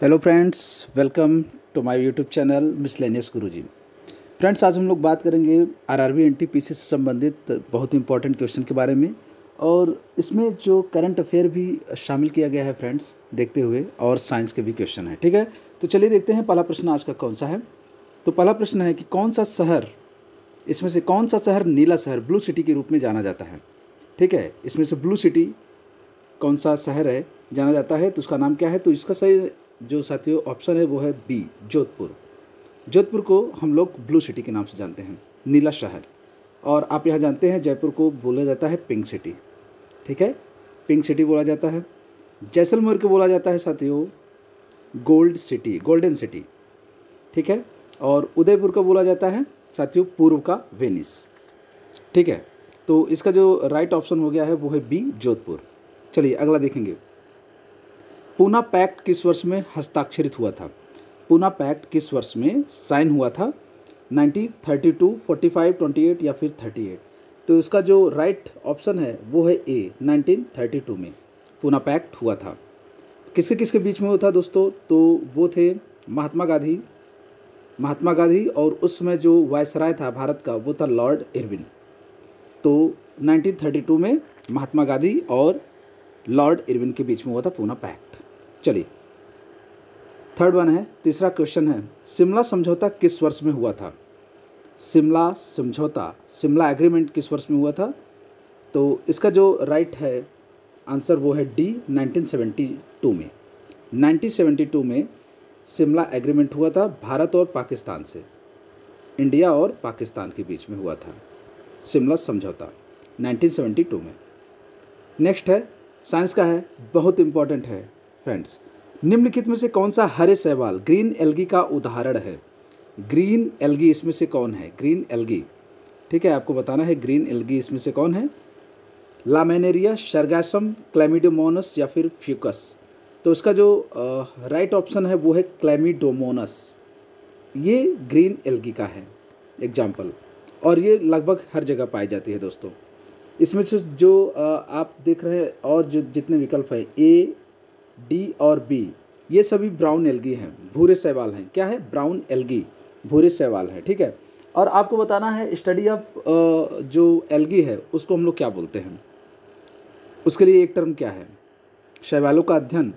Hello friends, welcome to my YouTube channel miscellaneous Guruji. Friends, आज हम लोग बात करेंगे आरआरबी एनटीपीसी से संबंधित बहुत इंपॉर्टेंट क्वेश्चन के बारे में, और इसमें जो करंट अफेयर भी शामिल किया गया है फ्रेंड्स, देखते हुए, और साइंस के भी क्वेश्चन है। ठीक है, तो चलिए देखते हैं पहला प्रश्न आज का कौन सा है। तो पहला प्रश्न है कि कौन सा शहर, इसमें से कौन सा शहर नीला शहर, ब्लू सिटी के रूप में जाना जाता है। ठीक है, इसमें से ब्लू सिटी कौन सा शहर है जाना जाता है, तो उसका नाम क्या है। तो इसका सही जो साथियों ऑप्शन है वो है बी, जोधपुर। जोधपुर को हम लोग ब्लू सिटी के नाम से जानते हैं, नीला शहर। और आप यहाँ जानते हैं जयपुर को बोला जाता है पिंक सिटी। ठीक है, पिंक सिटी बोला जाता है। जैसलमेर को बोला जाता है साथियों गोल्ड सिटी, गोल्डन सिटी। ठीक है, और उदयपुर को बोला जाता है साथियों पूर्व का वेनिस। ठीक है, तो इसका जो राइट ऑप्शन हो गया है वो है बी, जोधपुर। चलिए अगला देखेंगे। पूना पैक्ट किस वर्ष में हस्ताक्षरित हुआ था। पूना पैक्ट किस वर्ष में साइन हुआ था, 1932, 45, 28 या फिर 38। तो इसका जो राइट ऑप्शन है वो है ए, 1932 में पूना पैक्ट हुआ था। किसके किसके बीच में हुआ था दोस्तों, तो वो थे महात्मा गांधी और उस समय जो वायसराय था भारत का वो था लॉर्ड इरविन। तो 1932 में महात्मा गांधी और लॉर्ड इरविन के बीच में हुआ था पूना पैक्ट। चलिए थर्ड वन है, तीसरा क्वेश्चन है, शिमला समझौता किस वर्ष में हुआ था। शिमला समझौता, शिमला एग्रीमेंट किस वर्ष में हुआ था। तो इसका जो राइट है आंसर वो है डी, 1972 में। 1972 में शिमला एग्रीमेंट हुआ था भारत और पाकिस्तान से, इंडिया और पाकिस्तान के बीच में हुआ था शिमला समझौता 1972 में। नेक्स्ट है, साइंस का है, बहुत इंपॉर्टेंट है फ्रेंड्स। निम्नलिखित में से कौन सा हरे शैवाल ग्रीन एल्गी का उदाहरण है। ग्रीन एल्गी इसमें से कौन है, ग्रीन एल्गी। ठीक है, आपको बताना है ग्रीन एल्गी इसमें से कौन है। लामेनेरिया, सर्गासम, क्लैमिडोमोनस या फिर फ्यूकस। तो इसका जो राइट ऑप्शन है वो है क्लैमिडोमोनस। ये ग्रीन एल्गी का है एग्जाम्पल, और ये लगभग हर जगह पाई जाती है दोस्तों। इसमें से जो आप देख रहे हैं और जो जितने विकल्प हैं ए, डी और बी, ये सभी ब्राउन एल्गी हैं, भूरे शैवाल हैं। क्या है, ब्राउन एल्गी, भूरे शैवाल है। ठीक है, और आपको बताना है स्टडी ऑफ जो एल्गी है उसको हम लोग क्या बोलते हैं, उसके लिए एक टर्म क्या है, शैवालों का अध्ययन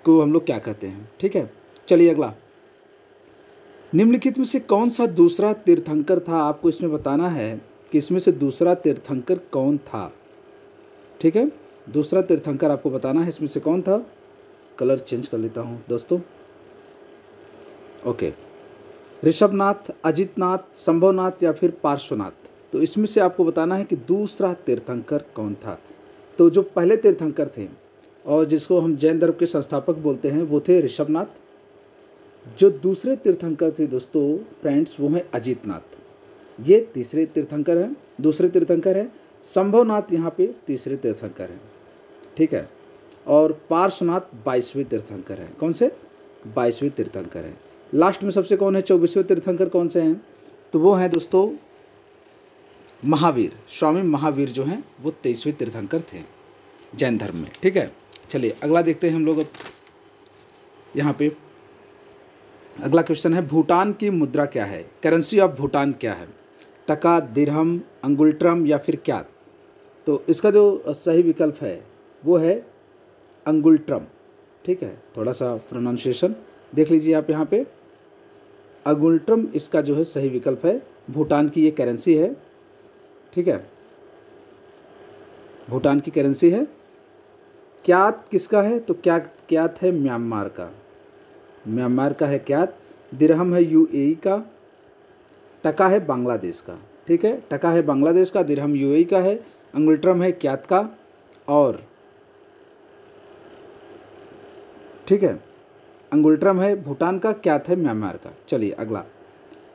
को हम लोग क्या कहते हैं। ठीक है, चलिए अगला। निम्नलिखित में से कौन सा दूसरा तीर्थंकर था, आपको इसमें बताना है कि इसमें से दूसरा तीर्थंकर कौन था। ठीक है, दूसरा तीर्थंकर आपको बताना है इसमें से कौन था। कलर चेंज कर लेता हूँ दोस्तों। ओके, ऋषभनाथ, अजितनाथ, संभवनाथ या फिर पार्श्वनाथ। तो इसमें से आपको बताना है कि दूसरा तीर्थंकर कौन था। तो जो पहले तीर्थंकर थे और जिसको हम जैन धर्म के संस्थापक बोलते हैं वो थे ऋषभनाथ। जो दूसरे तीर्थंकर थे दोस्तों फ्रेंड्स वो हैं अजितनाथ, ये तीसरे तीर्थंकर हैं, दूसरे तीर्थंकर हैं। संभवनाथ यहाँ पे तीसरे तीर्थंकर हैं। ठीक है, और पार्श्वनाथ 22वें तीर्थंकर हैं। कौन से, 22वें तीर्थंकर हैं। लास्ट में सबसे कौन है, 24वें तीर्थंकर कौन से हैं, तो वो हैं दोस्तों महावीर, स्वामी महावीर जो हैं वो 23वें तीर्थंकर थे जैन धर्म में। ठीक है, चलिए अगला देखते हैं हम लोग। अब यहाँ पे अगला क्वेश्चन है, भूटान की मुद्रा क्या है, करेंसी ऑफ भूटान क्या है। टका, दिरहम, अंगुल्ट्रम या फिर क्या। तो इसका जो सही विकल्प है वो है अंगुल्ट्रम। ठीक है, थोड़ा सा प्रोनाउंसिएशन देख लीजिए आप यहाँ पे। अंगुल्ट्रम इसका जो है सही विकल्प है, भूटान की ये करेंसी है। ठीक है, भूटान की करेंसी है। क्यात किसका है, तो क्यात है म्यांमार का, म्यांमार का है क्यात। दिरहम है यूएई का। टका है बांग्लादेश का। ठीक है, टका है बांग्लादेश का, दिरहम यूएई का है, अंगुल्ट्रम है क्यात का। और ठीक है, अंगुल्ट्रम है भूटान का, क्यात है म्यांमार का। चलिए अगला,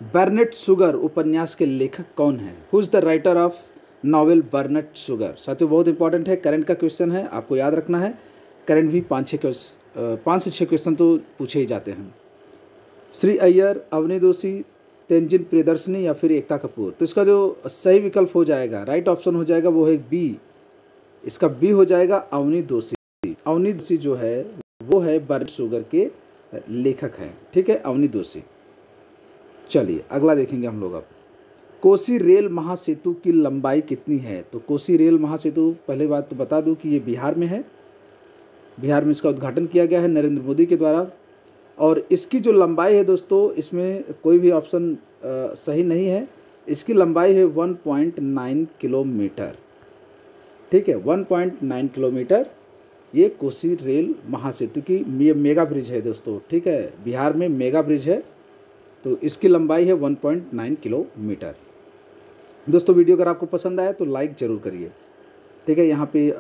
बर्नेट शुगर उपन्यास के लेखक कौन है। Who is the writer of novel बर्नेट sugar. साथियों बहुत इंपॉर्टेंट है, करंट का क्वेश्चन है, आपको याद रखना है। करंट भी 5 से 6 क्वेश्चन तो पूछे ही जाते हैं। श्री अय्यर, अवनी जोशी, तेंजिन प्रियदर्शनी या फिर एकता कपूर। तो इसका जो सही विकल्प हो जाएगा, राइट ऑप्शन हो जाएगा वो है बी, इसका बी हो जाएगा अवनी जोशी। अवनी जोशी जो है वो है बर्ड शुगर के लेखक हैं, ठीक है, अवनी जोशी। चलिए अगला देखेंगे हम लोग अब। कोसी रेल महासेतु की लंबाई कितनी है? तो कोसी रेल महासेतु, पहले बात तो बता दूं कि ये बिहार में है। बिहार में इसका उद्घाटन किया गया है नरेंद्र मोदी के द्वारा। और इसकी जो लंबाई है दोस्तों, इसमें कोई भी ऑप्शन सही नहीं है। इसकी लंबाई है 1.9 किलोमीटर, ठीक है, 1.9 किलोमीटर। ये कोसी रेल महासेतु की ये मेगा ब्रिज है दोस्तों, ठीक है, बिहार में मेगा ब्रिज है। तो इसकी लंबाई है 1.9 किलोमीटर। दोस्तों वीडियो अगर आपको पसंद आया तो लाइक ज़रूर करिए, ठीक है। यहाँ पे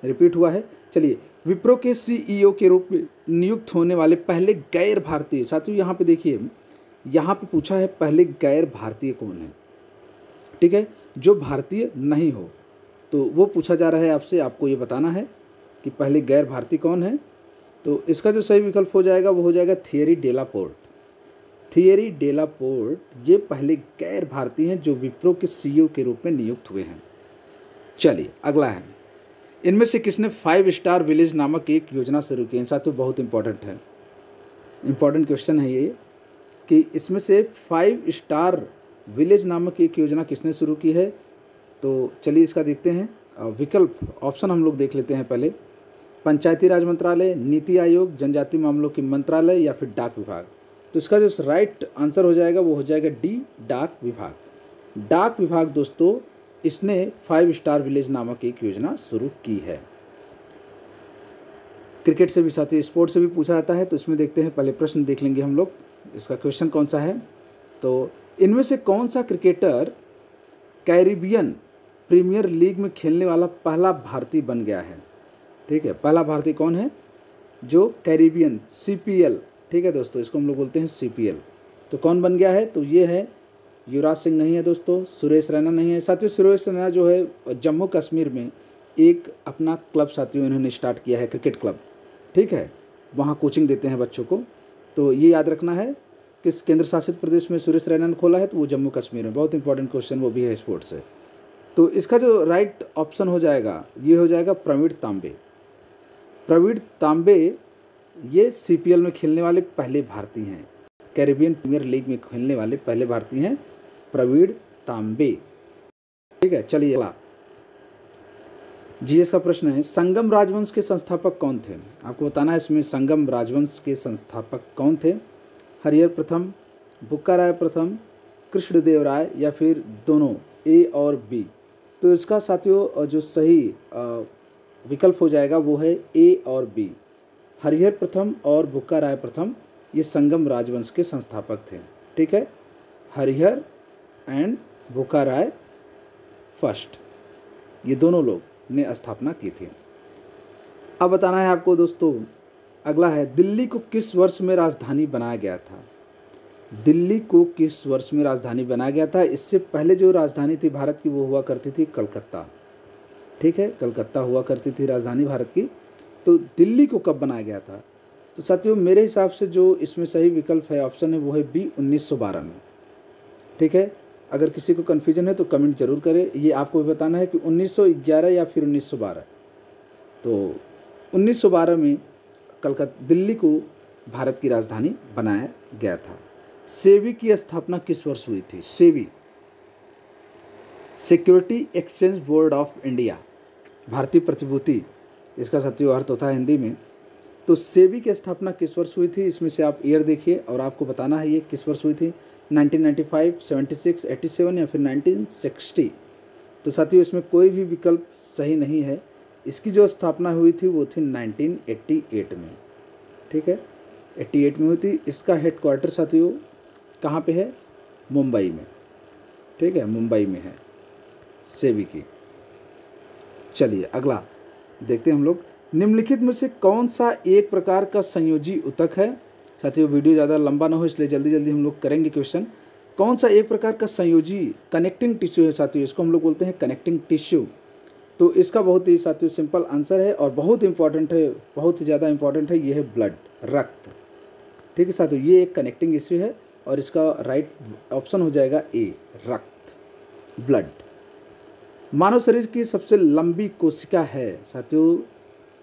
रिपीट हुआ है। चलिए, विप्रो के सीईओ के रूप में नियुक्त होने वाले पहले गैर भारतीय, साथियों यहाँ पे देखिए, यहाँ पे पूछा है पहले गैर भारतीय कौन है, ठीक है, जो भारतीय नहीं हो। तो वो पूछा जा रहा है आपसे, आपको ये बताना है कि पहले गैर भारतीय कौन है। तो इसका जो सही विकल्प हो जाएगा वो हो जाएगा थियरी डेलापोर्ट। थियरी डेलापोर्ट ये पहले गैर भारतीय हैं जो विप्रो के सीईओ के रूप में नियुक्त हुए हैं। चलिए अगला है, इनमें से किसने 5 स्टार विलेज नामक एक योजना शुरू की है? साथियों बहुत इंपॉर्टेंट है, इंपॉर्टेंट क्वेश्चन है ये कि इसमें से 5 स्टार विलेज नामक एक योजना किसने शुरू की है। तो चलिए इसका देखते हैं विकल्प, ऑप्शन हम लोग देख लेते हैं पहले। पंचायती राज मंत्रालय, नीति आयोग, जनजातीय मामलों की मंत्रालय या फिर डाक विभाग। तो इसका जो राइट आंसर हो जाएगा वो हो जाएगा डी, डाक विभाग। डाक विभाग दोस्तों इसने 5 स्टार विलेज नामक एक योजना शुरू की है। क्रिकेट से भी साथी स्पोर्ट्स से भी पूछा जाता है, तो इसमें देखते हैं, पहले प्रश्न देख लेंगे हम लोग, इसका क्वेश्चन कौन सा है। तो इनमें से कौन सा क्रिकेटर कैरिबियन प्रीमियर लीग में खेलने वाला पहला भारतीय बन गया है? ठीक है, पहला भारतीय कौन है जो कैरिबियन CPL, ठीक है दोस्तों, इसको हम लोग बोलते हैं CPL। तो कौन बन गया है? तो ये है युवराज सिंह नहीं है दोस्तों, सुरेश रैना नहीं है। साथियों सुरेश रैना जो है जम्मू कश्मीर में एक अपना क्लब साथियों इन्होंने स्टार्ट किया है, क्रिकेट क्लब, ठीक है, वहाँ कोचिंग देते हैं बच्चों को। तो ये याद रखना है, किस केंद्र शासित प्रदेश में सुरेश रैना ने खोला है? तो वो जम्मू कश्मीर में। बहुत इंपॉर्टेंट क्वेश्चन वो भी है स्पोर्ट्स से। तो इसका जो राइट ऑप्शन हो जाएगा ये हो जाएगा प्रवीण तांबे। प्रवीण तांबे ये CPL में खेलने वाले पहले भारतीय हैं, कैरिबियन प्रीमियर लीग में खेलने वाले पहले भारतीय हैं प्रवीण तांबे, ठीक है। चलिए अगला GS का प्रश्न है, संगम राजवंश के संस्थापक कौन थे? आपको बताना है इसमें संगम राजवंश के संस्थापक कौन थे। हरिहर प्रथम, बुक्का राय प्रथम, कृष्णदेव राय या फिर दोनों, A और B। तो इसका साथियों जो सही विकल्प हो जाएगा वो है A और B। हरिहर प्रथम और बुक्का राय प्रथम ये संगम राजवंश के संस्थापक थे, ठीक है, हरिहर एंड बुक्का राय फर्स्ट, ये दोनों लोग ने स्थापना की थी। अब बताना है आपको दोस्तों, अगला है, दिल्ली को किस वर्ष में राजधानी बनाया गया था? दिल्ली को किस वर्ष में राजधानी बनाया गया था? इससे पहले जो राजधानी थी भारत की वो हुआ करती थी कलकत्ता, ठीक है, कलकत्ता हुआ करती थी राजधानी भारत की। तो दिल्ली को कब बनाया गया था? तो साथियों मेरे हिसाब से जो इसमें सही विकल्प है, ऑप्शन है, वो है B 1912 में, ठीक है। अगर किसी को कन्फ्यूजन है तो कमेंट जरूर करें। ये आपको भी बताना है कि 1911 या फिर 1912। तो 1912 में कलकत्ता, दिल्ली को भारत की राजधानी बनाया गया था। सेबी की स्थापना किस वर्ष हुई थी? SEBI, security exchange board of India, भारतीय प्रतिभूति इसका साथियों अर्थ होता है हिंदी में। तो सेबी की स्थापना किस वर्ष हुई थी? इसमें से आप ईयर देखिए और आपको बताना है ये किस वर्ष हुई थी, 1995, 76, 87 या फिर 1960। तो साथियों इसमें कोई भी विकल्प सही नहीं है। इसकी जो स्थापना हुई थी वो थी 1988 में, ठीक है, 88 में हुई थी। इसका हेडक्वार्टर साथियों कहाँ पे है? मुंबई में, ठीक है, मुंबई में है सेबी की। चलिए अगला देखते हैं हम लोग, निम्नलिखित में से कौन सा एक प्रकार का संयोजी ऊतक है? साथियों वीडियो ज़्यादा लंबा ना हो इसलिए जल्दी जल्दी हम लोग करेंगे क्वेश्चन। कौन सा एक प्रकार का संयोजी कनेक्टिंग टिश्यू है साथियों? इसको हम लोग बोलते हैं कनेक्टिंग टिश्यू। तो इसका बहुत ही साथियों सिंपल आंसर है और बहुत इंपॉर्टेंट है, बहुत ही ज़्यादा इंपॉर्टेंट है, ये है ब्लड, रक्त, ठीक है साथियों, ये एक कनेक्टिंग इश्यू है और इसका राइट ऑप्शन हो जाएगा A, रक्त, ब्लड। मानव शरीर की सबसे लंबी कोशिका है साथियों,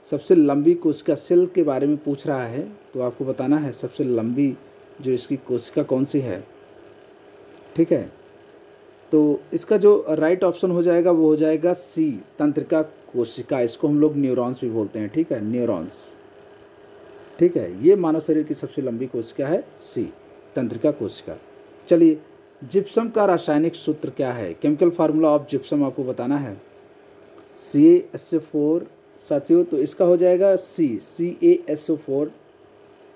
सबसे लंबी कोशिका सेल के बारे में पूछ रहा है तो आपको बताना है सबसे लंबी जो इसकी कोशिका कौन सी है। ठीक है, तो इसका जो राइट ऑप्शन हो जाएगा वो हो जाएगा सी, तंत्रिका कोशिका। इसको हम लोग न्यूरॉन्स भी बोलते हैं। ठीक है, न्यूरॉन्स। ठीक है, ये मानव शरीर की सबसे लंबी कोशिका है सी, तंत्रिका कोशिका। चलिए, जिप्सम का रासायनिक सूत्र क्या है? केमिकल फार्मूला ऑफ जिप्सम आपको बताना है। CaSO4 साथियों, तो इसका हो जाएगा सी, CaSO4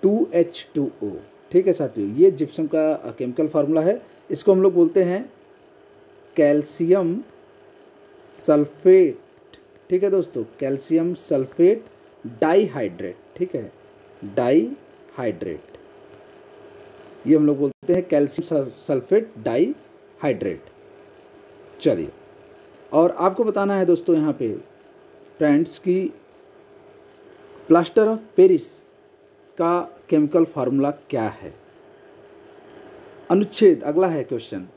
2H2O। ठीक है साथियों, ये जिप्सम का केमिकल फार्मूला है। इसको हम लोग बोलते हैं कैल्शियम सल्फेट। ठीक है दोस्तों, कैल्शियम सल्फेट डाइहाइड्रेट। ठीक है, डाइहाइड्रेट, ये हम लोग बोलते हैं कैल्शियम सल्फेट डाइहाइड्रेट। चलिए, और आपको बताना है दोस्तों यहाँ पे फ्रेंड्स की प्लास्टर ऑफ पेरिस का केमिकल फार्मूला क्या है? अनुच्छेद, अगला है क्वेश्चन।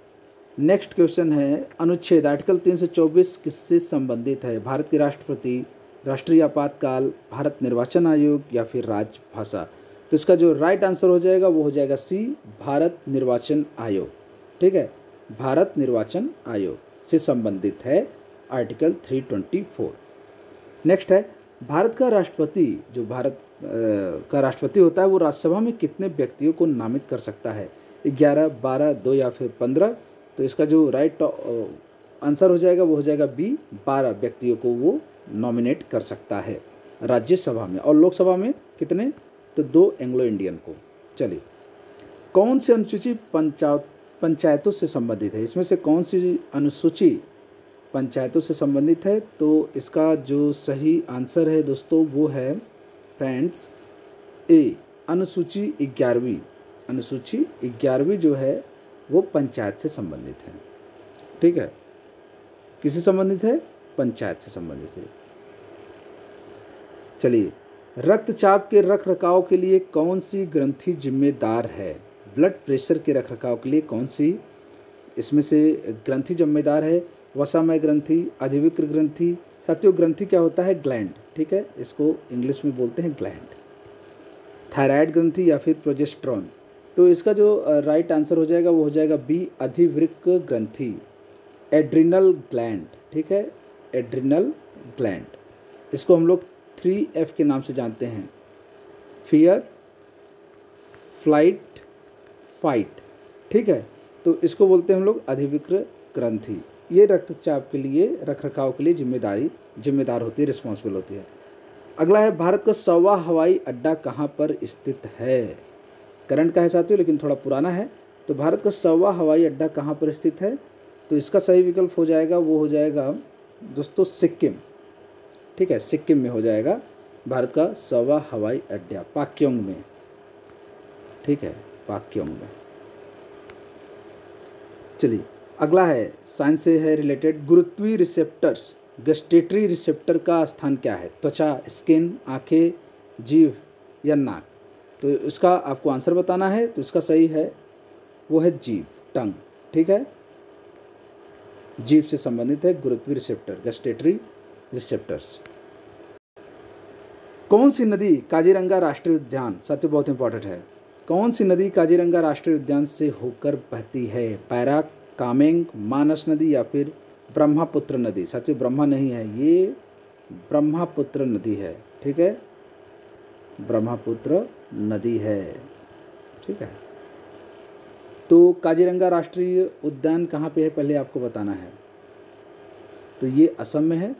नेक्स्ट क्वेश्चन है अनुच्छेद आर्टिकल 324 किससे संबंधित है? भारत के राष्ट्रपति, राष्ट्रीय आपातकाल, भारत निर्वाचन आयोग या फिर राजभाषा? तो इसका जो राइट आंसर हो जाएगा वो हो जाएगा सी, भारत निर्वाचन आयोग। ठीक है, भारत निर्वाचन आयोग से संबंधित है आर्टिकल 324। नेक्स्ट है भारत का राष्ट्रपति, जो भारत का राष्ट्रपति होता है वो राज्यसभा में कितने व्यक्तियों को नामित कर सकता है? 11, 12, 2 या फिर 15? तो इसका जो राइट आंसर हो जाएगा वो हो जाएगा बी, 12 व्यक्तियों को वो नॉमिनेट कर सकता है राज्यसभा में। और लोकसभा में कितने? तो 2 एंग्लो इंडियन को। चलिए, कौन सी अनुसूची पंचायतों से संबंधित है? इसमें से कौन सी अनुसूची पंचायतों से संबंधित है? तो इसका जो सही आंसर है दोस्तों वो है फ्रेंड्स ए, अनुसूची 11वीं। अनुसूची 11वीं जो है वो पंचायत से संबंधित है। ठीक है, किससे संबंधित है? पंचायत से संबंधित है। चलिए, रक्तचाप के रखरखाव के लिए कौन सी ग्रंथि जिम्मेदार है? ब्लड प्रेशर के रखरखाव के लिए कौन सी इसमें से ग्रंथि जिम्मेदार है? वसामय ग्रंथि, अधिविक्र ग्रंथि। साथियों, ग्रंथि क्या होता है? ग्लैंड। ठीक है, इसको इंग्लिश में बोलते हैं ग्लैंड। थायराइड ग्रंथि या फिर प्रोजेस्टेरॉन? तो इसका जो राइट आंसर हो जाएगा वो हो जाएगा बी, अधिवृक्क ग्रंथि, एड्रिनल ग्लैंड। ठीक है, एड्रिनल ग्लैंड। इसको हम लोग 3F के नाम से जानते हैं, फियर, फ्लाइट, फाइट। ठीक है, तो इसको बोलते हैं हम लोग अधिविक्र ग्रंथि। ये रक्तचाप के लिए, रखरखाव के लिए जिम्मेदार होती है, रिस्पॉन्सिबल होती है। अगला है भारत का 100वां हवाई अड्डा कहाँ पर स्थित है? करंट का है साथियों, लेकिन थोड़ा पुराना है। तो भारत का 100वां हवाई अड्डा कहाँ पर स्थित है? तो इसका सही विकल्प हो जाएगा वो हो जाएगा दोस्तों सिक्किम। ठीक है, सिक्किम में हो जाएगा भारत का 100वां हवाई अड्डा, पाक्योंग में। ठीक है, पाक्योंग में। चलिए, अगला है साइंस से है रिलेटेड, गुरुत्वीय रिसेप्टर्स, गस्टेटरी रिसेप्टर का स्थान क्या है? त्वचा, स्किन, आंखें, जीभ या नाक? तो इसका आपको आंसर बताना है। तो इसका सही है वो है जीभ, टंग। ठीक है, जीभ से संबंधित है गुरुत्वीय रिसेप्टर, गस्टेटरी रिसेप्टर्स। कौन सी नदी काजीरंगा राष्ट्रीय उद्यान, साथियों बहुत इंपॉर्टेंट है, कौन सी नदी काजीरंगा राष्ट्रीय उद्यान से होकर बहती है? पैराक, कामेंग, मानस नदी या फिर ब्रह्मपुत्र नदी? साथियों ब्रह्मा नहीं है, ये ब्रह्मपुत्र नदी है। ठीक है, ब्रह्मपुत्र नदी है। ठीक है, तो काजीरंगा राष्ट्रीय उद्यान कहाँ पे है पहले आपको बताना है। तो ये असम में है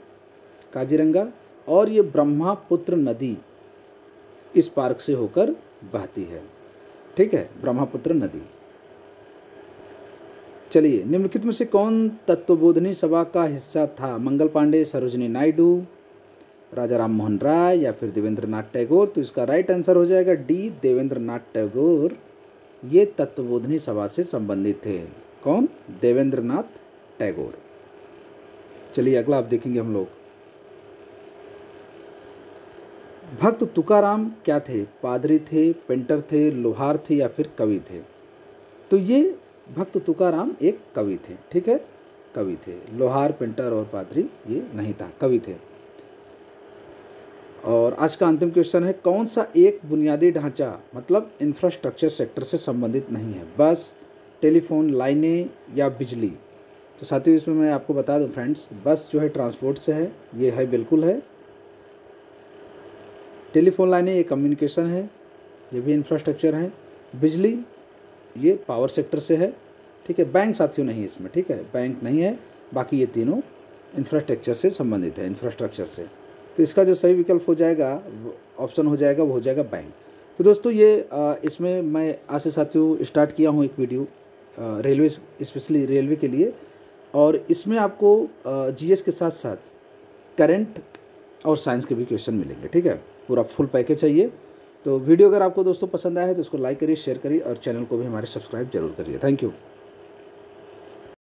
काजीरंगा, और ये ब्रह्मपुत्र नदी इस पार्क से होकर बहती है। ठीक है, ब्रह्मपुत्र नदी। चलिए, निम्नलिखित में से कौन तत्वबोधिनी सभा का हिस्सा था? मंगल पांडे, सरोजिनी नायडू, राजा राम मोहन राय या फिर देवेंद्र नाथ टैगोर? तो इसका राइट आंसर हो जाएगा डी, देवेंद्र नाथ टैगोर। ये तत्वबोधिनी सभा से संबंधित थे। कौन? देवेंद्र नाथ टैगोर। चलिए, अगला आप देखेंगे हम लोग, भक्त तुकाराम क्या थे? पादरी थे, पेंटर थे, लोहार थे या फिर कवि थे? तो ये भक्त तुकाराम एक कवि थे। ठीक है, कवि थे। लोहार, पेंटर और पादरी ये नहीं था, कवि थे। और आज का अंतिम क्वेश्चन है, कौन सा एक बुनियादी ढांचा मतलब इंफ्रास्ट्रक्चर सेक्टर से संबंधित नहीं है? बस, टेलीफोन लाइनें या बिजली? तो साथियों इसमें मैं आपको बता दूं फ्रेंड्स, बस जो है ट्रांसपोर्ट से है, ये है बिल्कुल है। टेलीफोन लाइनें ये कम्युनिकेशन है, ये भी इंफ्रास्ट्रक्चर है। बिजली ये पावर सेक्टर से है, ठीक है। बैंक साथियों नहीं इसमें, ठीक है, बैंक नहीं है। बाकी ये तीनों इंफ्रास्ट्रक्चर से संबंधित है, इंफ्रास्ट्रक्चर से। तो इसका जो सही विकल्प हो जाएगा, ऑप्शन हो जाएगा, वो हो जाएगा बैंक। तो दोस्तों ये इसमें मैं आज से साथियों स्टार्ट किया हूँ एक वीडियो रेलवे, स्पेशली रेलवे के लिए। और इसमें आपको जीएस के साथ साथ करंट और साइंस के भी क्वेश्चन मिलेंगे, ठीक है। पूरा फुल पैकेज चाहिए। तो वीडियो अगर आपको दोस्तों पसंद आया है तो इसको लाइक करिए, शेयर करिए और चैनल को भी हमारे सब्सक्राइब जरूर करिए। Thank you.